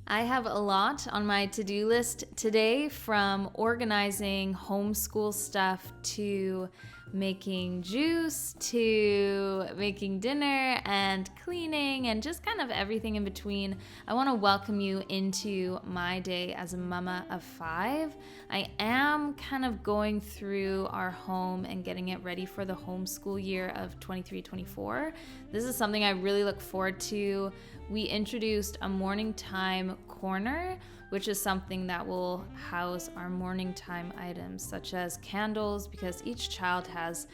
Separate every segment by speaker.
Speaker 1: I have a lot on my to-do list today, from organizing homeschool stuff to making juice to making dinner and cleaning and just kind of everything in between. I want to welcome you into my day as a mama of 5. I am kind of going through our home and getting it ready for the homeschool year of 23-24. This is something I really look forward to. We introduced a morning time corner, which is something that will house our morning time items such as candles, because each child has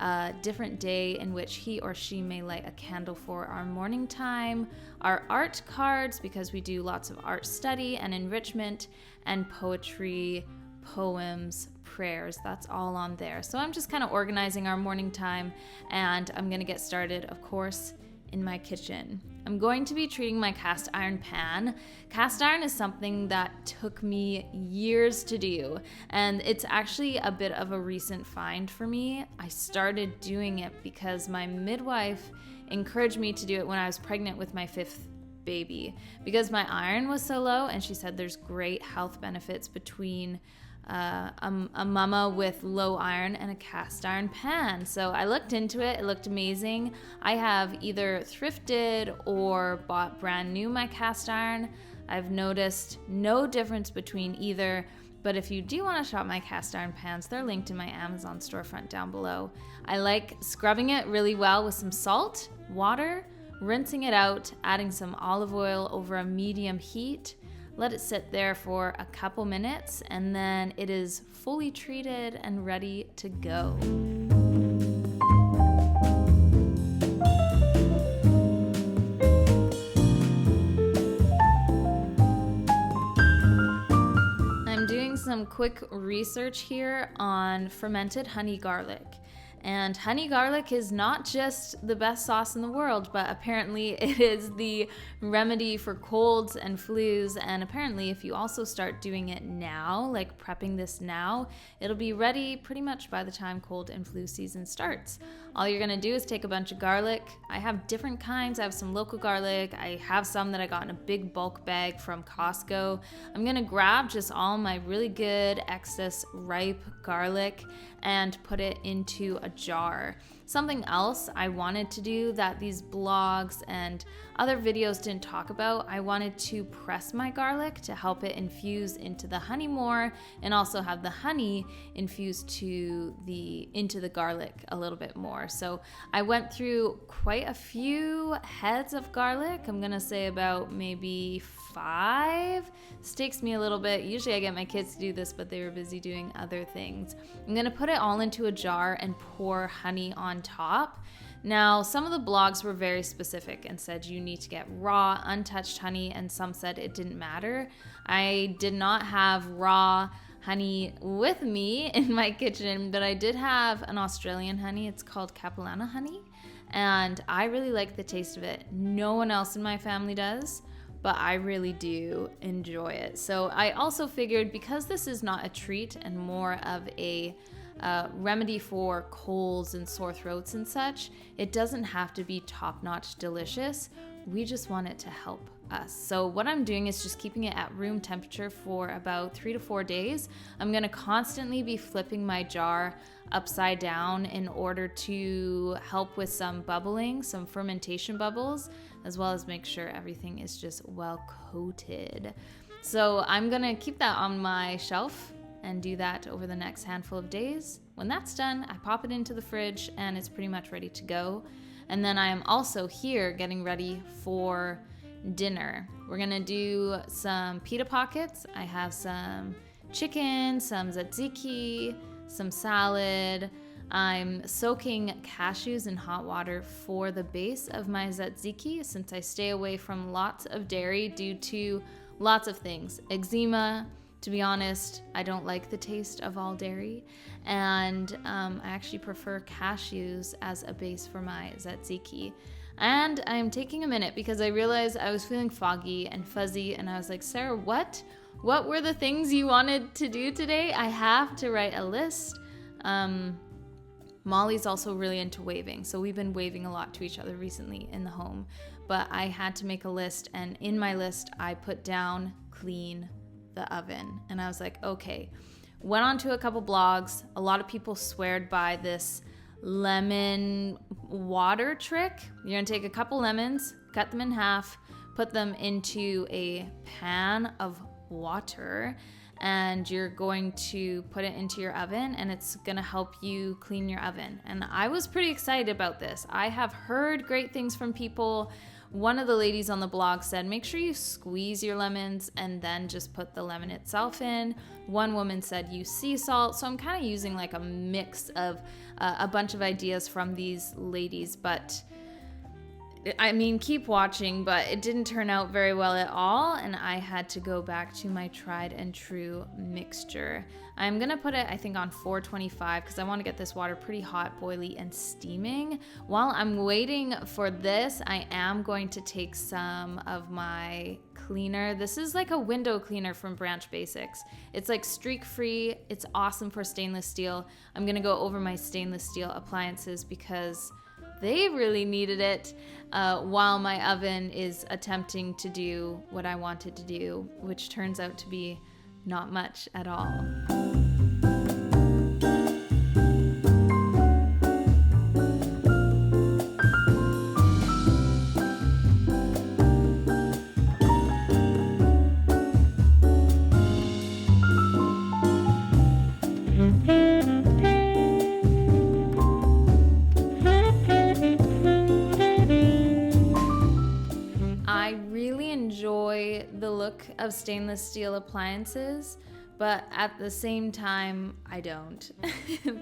Speaker 1: a different day in which he or she may light a candle for our morning time, our art cards, because we do lots of art study and enrichment, and poetry, poems, prayers. That's all on there. So I'm just kind of organizing our morning time, and I'm going to get started, of course, in my kitchen. I'm going to be treating my cast iron pan. Cast iron is something that took me years to do, and it's actually a bit of a recent find for me. I started doing it because my midwife encouraged me to do it when I was pregnant with my 5th baby, because my iron was so low, and she said there's great health benefits between a mama with low iron and a cast iron pan. So I looked into it. It looked amazing. I have either thrifted or bought brand new my cast iron. I've noticed no difference between either, but if you do want to shop my cast iron pans, they're linked in my Amazon storefront down below. I like scrubbing it really well with some salt, water, rinsing it out, adding some olive oil over a medium heat. Let it sit there for a couple minutes, and then it is fully treated and ready to go. I'm doing some quick research here on fermented honey garlic. And honey garlic is not just the best sauce in the world, but apparently it is the remedy for colds and flus. And apparently if you also start doing it now, like prepping this now, it'll be ready pretty much by the time cold and flu season starts. All you're gonna do is take a bunch of garlic. I have different kinds. I have some local garlic. I have some that I got in a big bulk bag from Costco. I'm gonna grab just all my really good excess ripe garlic and put it into a jar. Something else I wanted to do that these blogs and other videos didn't talk about, I wanted to press my garlic to help it infuse into the honey more, and also have the honey infused into the garlic a little bit more. So I went through quite a few heads of garlic. I'm gonna say about maybe 5. This takes me a little bit. Usually I get my kids to do this, but they were busy doing other things. I'm gonna put it all into a jar and pour honey on top. Now, some of the blogs were very specific and said you need to get raw, untouched honey, and some said it didn't matter. I did not have raw honey with me in my kitchen, but I did have an Australian honey. It's called Capilano honey, and I really like the taste of it. No one else in my family does, but I really do enjoy it. So I also figured, because this is not a treat and more of a remedy for colds and sore throats and such, it doesn't have to be top-notch delicious. We just want it to help us. So what I'm doing is just keeping it at room temperature for about 3 to 4 days. I'm gonna constantly be flipping my jar upside down in order to help with some bubbling, some fermentation bubbles, as well as make sure everything is just well coated. So I'm gonna keep that on my shelf and do that over the next handful of days. When that's done, I pop it into the fridge and it's pretty much ready to go. And then I am also here getting ready for dinner. We're gonna do some pita pockets. I have some chicken, some tzatziki, some salad. I'm soaking cashews in hot water for the base of my tzatziki, since I stay away from lots of dairy due to lots of things. Eczema. To be honest, I don't like the taste of all dairy, and I actually prefer cashews as a base for my tzatziki. And I'm taking a minute because I realized I was feeling foggy and fuzzy, and I was like, Sarah, what were the things you wanted to do today? I have to write a list. Molly's also really into waving, so we've been waving a lot to each other recently in the home. But I had to make a list, and in my list, I put down clean the oven. And I was like, okay. Went on to a couple blogs. A lot of people sweared by this lemon water trick. You're gonna take a couple lemons, cut them in half, put them into a pan of water, and you're going to put it into your oven, and it's gonna help you clean your oven. And I was pretty excited about this. I have heard great things from people. One of the ladies on the blog said, make sure you squeeze your lemons and then just put the lemon itself in. One woman said use sea salt. So I'm kind of using like a mix of a bunch of ideas from these ladies, but I mean, keep watching, but it didn't turn out very well at all, and I had to go back to my tried and true mixture. I'm gonna put it, I think, on 425 because I want to get this water pretty hot, boily, and steaming. While I'm waiting for this, I am going to take some of my cleaner. This is like a window cleaner from Branch Basics. It's like streak free. It's awesome for stainless steel. I'm gonna go over my stainless steel appliances because they really needed it while my oven is attempting to do what I want it to do, which turns out to be not much at all. The look of stainless steel appliances, but at the same time I don't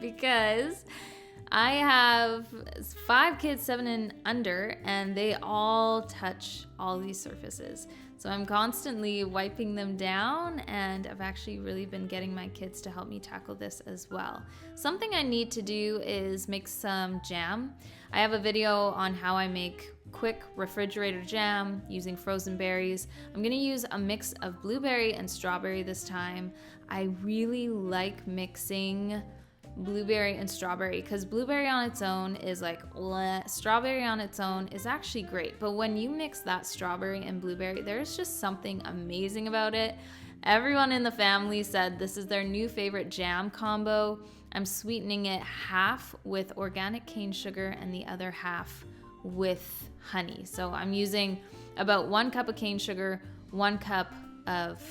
Speaker 1: because I have 5 kids, 7 and under, and they all touch all these surfaces. So I'm constantly wiping them down, and I've actually really been getting my kids to help me tackle this as well. Something I need to do is make some jam. I have a video on how I make quick refrigerator jam using frozen berries. I'm gonna use a mix of blueberry and strawberry this time. I really like mixing blueberry and strawberry because blueberry on its own is like bleh. Strawberry on its own is actually great, but when you mix that strawberry and blueberry, there's just something amazing about it. Everyone in the family said this is their new favorite jam combo. I'm sweetening it half with organic cane sugar and the other half with honey. So I'm using about 1 cup of cane sugar, 1 cup of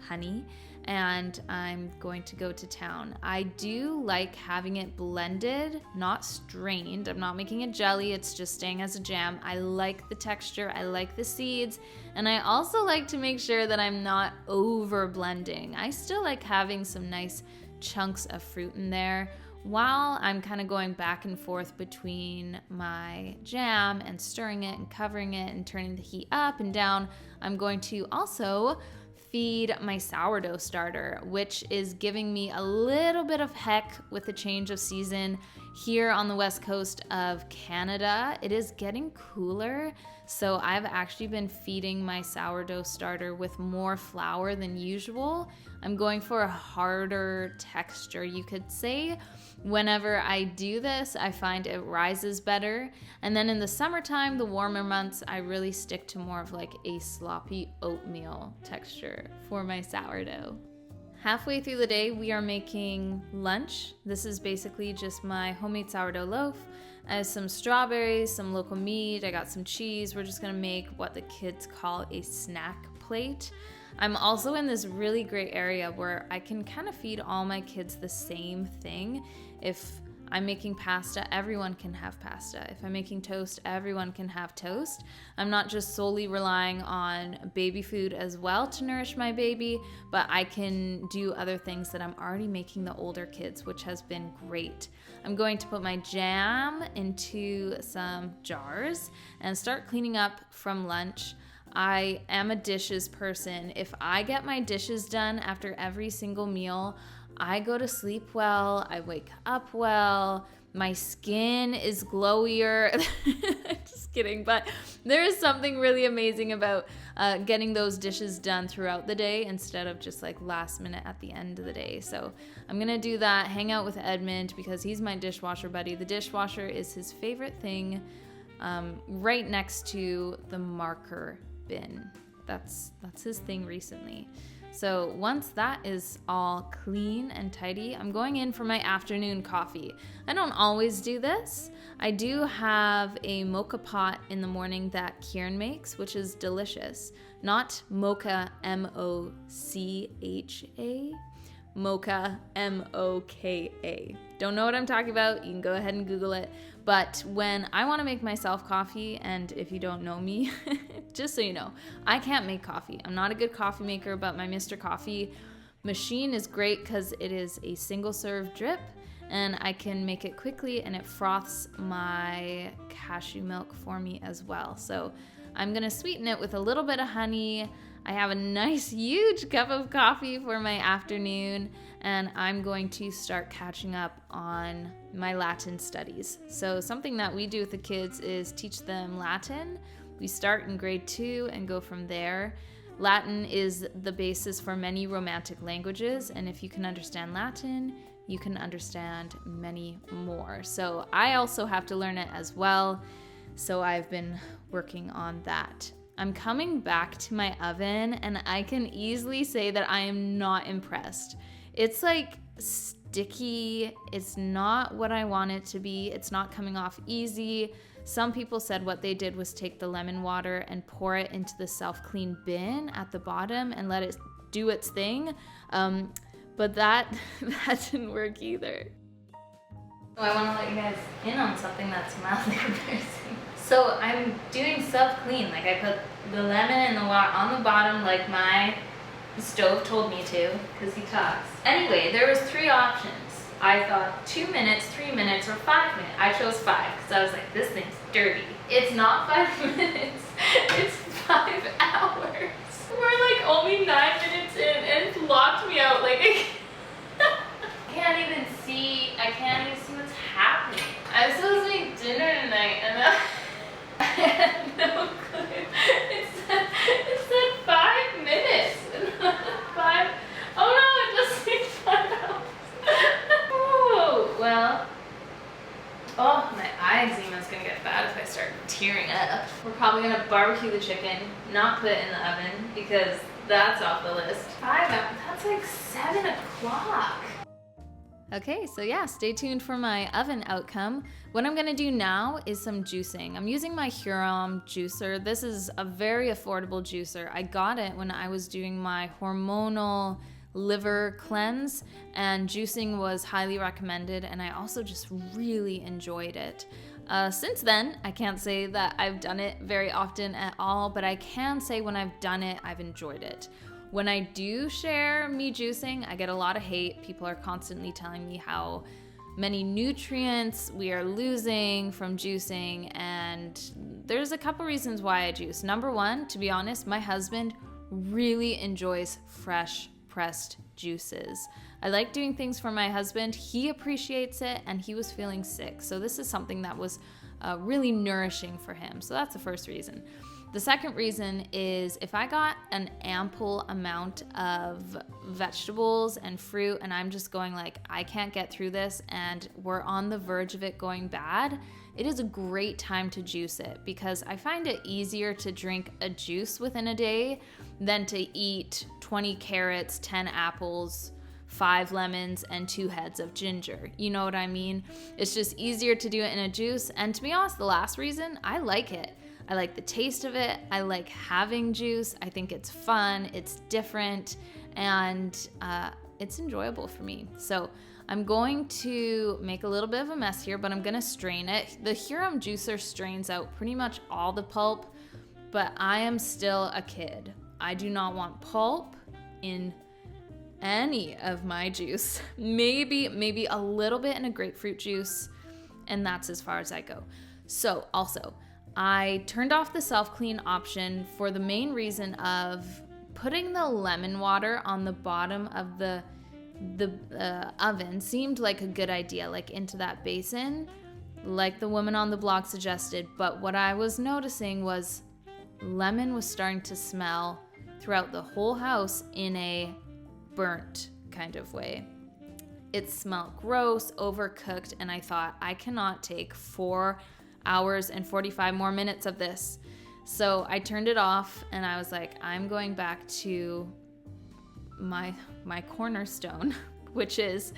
Speaker 1: honey, and I'm going to go to town. I do like having it blended, not strained. I'm not making a jelly, it's just staying as a jam. I like the texture, I like the seeds, and I also like to make sure that I'm not over blending. I still like having some nice chunks of fruit in there while I'm kind of going back and forth between my jam and stirring it and covering it and turning the heat up and down. I'm going to also feed my sourdough starter, which is giving me a little bit of heck with the change of season here on the west coast of Canada. It is getting cooler, so I've actually been feeding my sourdough starter with more flour than usual. I'm going for a harder texture, you could say. Whenever I do this, I find it rises better. And then in the summertime, the warmer months, I really stick to more of like a sloppy oatmeal texture for my sourdough. Halfway through the day, we are making lunch. This is basically just my homemade sourdough loaf. I have some strawberries, some local meat, I got some cheese. We're just gonna make what the kids call a snack plate. I'm also in this really great area where I can kind of feed all my kids the same thing. If I'm making pasta, everyone can have pasta. If I'm making toast, everyone can have toast. I'm not just solely relying on baby food as well to nourish my baby, but I can do other things that I'm already making the older kids, which has been great. I'm going to put my jam into some jars and start cleaning up from lunch. I am a dishes person. If I get my dishes done after every single meal, I go to sleep well, I wake up well, my skin is glowier. Just kidding, but there is something really amazing about getting those dishes done throughout the day instead of just like last minute at the end of the day. So I'm gonna do that, hang out with Edmund because he's my dishwasher buddy. The dishwasher is his favorite thing, right next to the marker bin. That's his thing recently. So once that is all clean and tidy, I'm going in for my afternoon coffee. I don't always do this. I do have a mocha pot in the morning that Kieran makes, which is delicious. Not mocha, M-O-C-H-A. Mocha, M-O-K-A. Don't know what I'm talking about? You can go ahead and Google it. But when I want to make myself coffee, and if you don't know me, just so you know, I can't make coffee. I'm not a good coffee maker, but my Mr. Coffee machine is great because it is a single serve drip and I can make it quickly and it froths my cashew milk for me as well. So I'm gonna sweeten it with a little bit of honey. I have a nice huge cup of coffee for my afternoon, and I'm going to start catching up on my Latin studies. So something that we do with the kids is teach them Latin. We start in grade 2 and go from there. Latin is the basis for many romantic languages, and if you can understand Latin, you can understand many more. So I also have to learn it as well. So I've been working on that. I'm coming back to my oven and I can easily say that I am not impressed. It's like sticky. It's not what I want it to be. It's not coming off easy. Some people said what they did was take the lemon water and pour it into the self-clean bin at the bottom and let it do its thing. But that didn't work either. So I want to let you guys in on something that's mildly embarrassing. So I'm doing self-clean. Like I put the lemon and the water on the bottom like my stove told me to, because he talks. Anyway, there was 3 options. I thought 2 minutes, 3 minutes, or 5 minutes. I chose 5 because I was like, this thing's dirty. It's not 5 minutes, it's 5 hours. We're like only 9 minutes in and it's locked me out. Like I can't even see what's happening. I was supposed to make dinner tonight and I had no clue. It said 5 minutes. 5. Oh no, it just said 5 hours. Oh, well. Oh, my eye eczema is gonna get bad if I start tearing up. We're probably gonna barbecue the chicken, not put it in the oven because that's off the list. 5 hours, that's like 7 o'clock. Okay, so yeah, stay tuned for my oven outcome. What I'm gonna do now is some juicing. I'm using my Huron juicer. This is a very affordable juicer. I got it when I was doing my hormonal liver cleanse, and juicing was highly recommended, and I also just really enjoyed it. Since then, I can't say that I've done it very often at all, but I can say when I've done it, I've enjoyed it. When I do share me juicing, I get a lot of hate. People are constantly telling me how many nutrients we are losing from juicing, and there's a couple reasons why I juice. Number one, to be honest, my husband really enjoys fresh pressed juices. I like doing things for my husband. He appreciates it, and he was feeling sick. So this is something that was really nourishing for him. So that's the first reason. The second reason is if I got an ample amount of vegetables and fruit and I'm just going like, I can't get through this and we're on the verge of it going bad, it is a great time to juice it because I find it easier to drink a juice within a day than to eat 20 carrots, 10 apples, 5 lemons, and 2 heads of ginger. You know what I mean? It's just easier to do it in a juice. And to be honest, the last reason, I like it. I like the taste of it. I like having juice. I think it's fun, it's different, and it's enjoyable for me. So I'm going to make a little bit of a mess here, but I'm gonna strain it. The Huron juicer strains out pretty much all the pulp, but I am still a kid. I do not want pulp in any of my juice. Maybe a little bit in a grapefruit juice, and that's as far as I go. So also, I turned off the self-clean option for the main reason of putting the lemon water on the bottom of the the oven seemed like a good idea, like into that basin, like the woman on the blog suggested. But what I was noticing was lemon was starting to smell throughout the whole house in a burnt kind of way. It smelled gross, overcooked, and I thought, I cannot take 4 hours and 45 more minutes of this. So I turned it off and I was like, I'm going back to my cornerstone, which is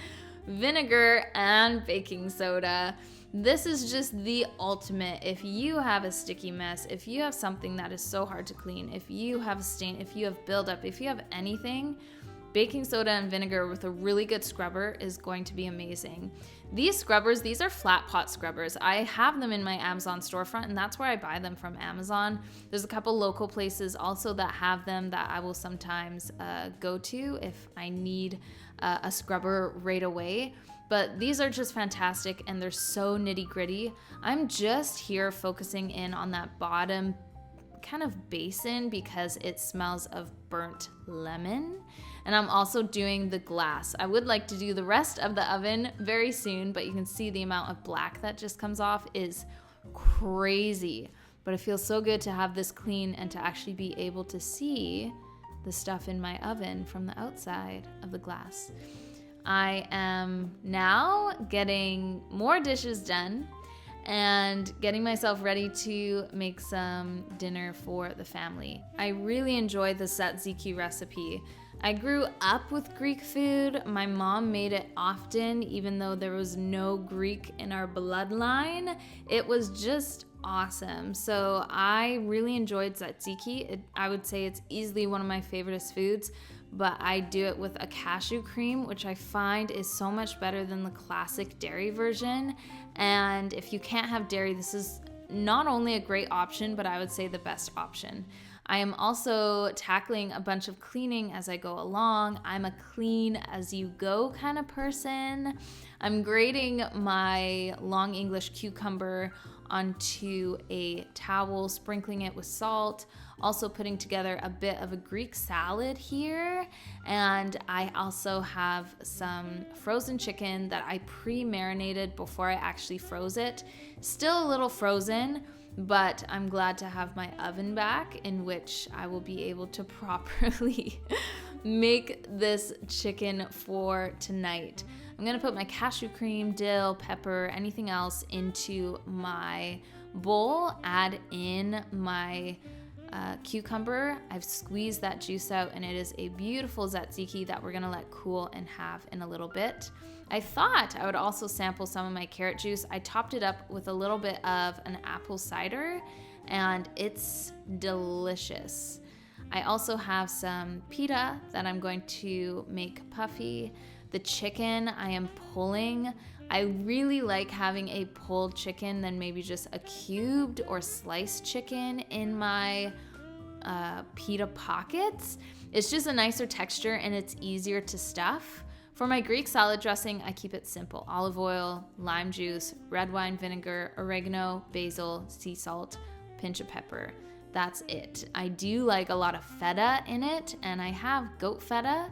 Speaker 1: vinegar and baking soda. This is just the ultimate. If you have a sticky mess, if you have something that is so hard to clean, if you have a stain, if you have buildup, if you have anything, baking soda and vinegar with a really good scrubber is going to be amazing. These scrubbers, these are flat pot scrubbers. I have them in my Amazon storefront, and that's where I buy them from, Amazon. There's a couple local places also that have them that I will sometimes go to if I need a scrubber right away. But these are just fantastic, and they're so nitty gritty. I'm just here focusing in on that bottom kind of basin because it smells of burnt lemon. And I'm also doing the glass. I would like to do the rest of the oven very soon, but you can see the amount of black that just comes off is crazy. But it feels so good to have this clean and to actually be able to see the stuff in my oven from the outside of the glass. I am now getting more dishes done and getting myself ready to make some dinner for the family. I really enjoy the tzatziki recipe. I grew up with Greek food. My mom made it often, even though there was no Greek in our bloodline. It was just awesome. So I really enjoyed tzatziki. I would say it's easily one of my favorite foods, but I do it with a cashew cream, which I find is so much better than the classic dairy version. And if you can't have dairy, this is not only a great option, but I would say the best option. I am also tackling a bunch of cleaning as I go along. I'm a clean as you go kind of person. I'm grating my long English cucumber onto a towel, sprinkling it with salt, also putting together a bit of a Greek salad here. And I also have some frozen chicken that I pre-marinated before I actually froze it. Still a little frozen, but I'm glad to have my oven back in which I will be able to properly make this chicken for tonight. I'm gonna put my cashew cream, dill, pepper, anything else into my bowl, add in my cucumber. I've squeezed that juice out and it is a beautiful tzatziki that we're gonna let cool and have in a little bit. I thought I would also sample some of my carrot juice. I topped it up with a little bit of an apple cider and it's delicious. I also have some pita that I'm going to make puffy. The chicken I am pulling. I really like having a pulled chicken than maybe just a cubed or sliced chicken in my pita pockets. It's just a nicer texture and it's easier to stuff. For my Greek salad dressing, I keep it simple. Olive oil, lime juice, red wine vinegar, oregano, basil, sea salt, pinch of pepper. That's it. I do like a lot of feta in it, and I have goat feta.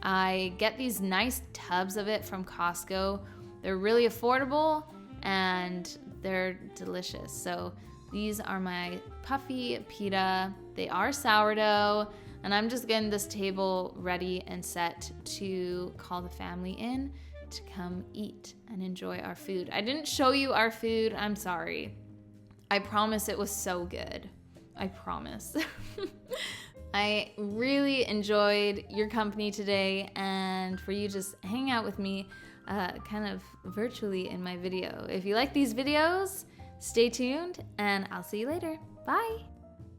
Speaker 1: I get these nice tubs of it from Costco. They're really affordable and they're delicious. So these are my puffy pita. They are sourdough, and I'm just getting this table ready and set to call the family in to come eat and enjoy our food. I didn't show you our food. I'm sorry. I promise it was so good. I promise. I really enjoyed your company today and for you just hang out with me kind of virtually in my video. If you like these videos, stay tuned and I'll see you later. Bye.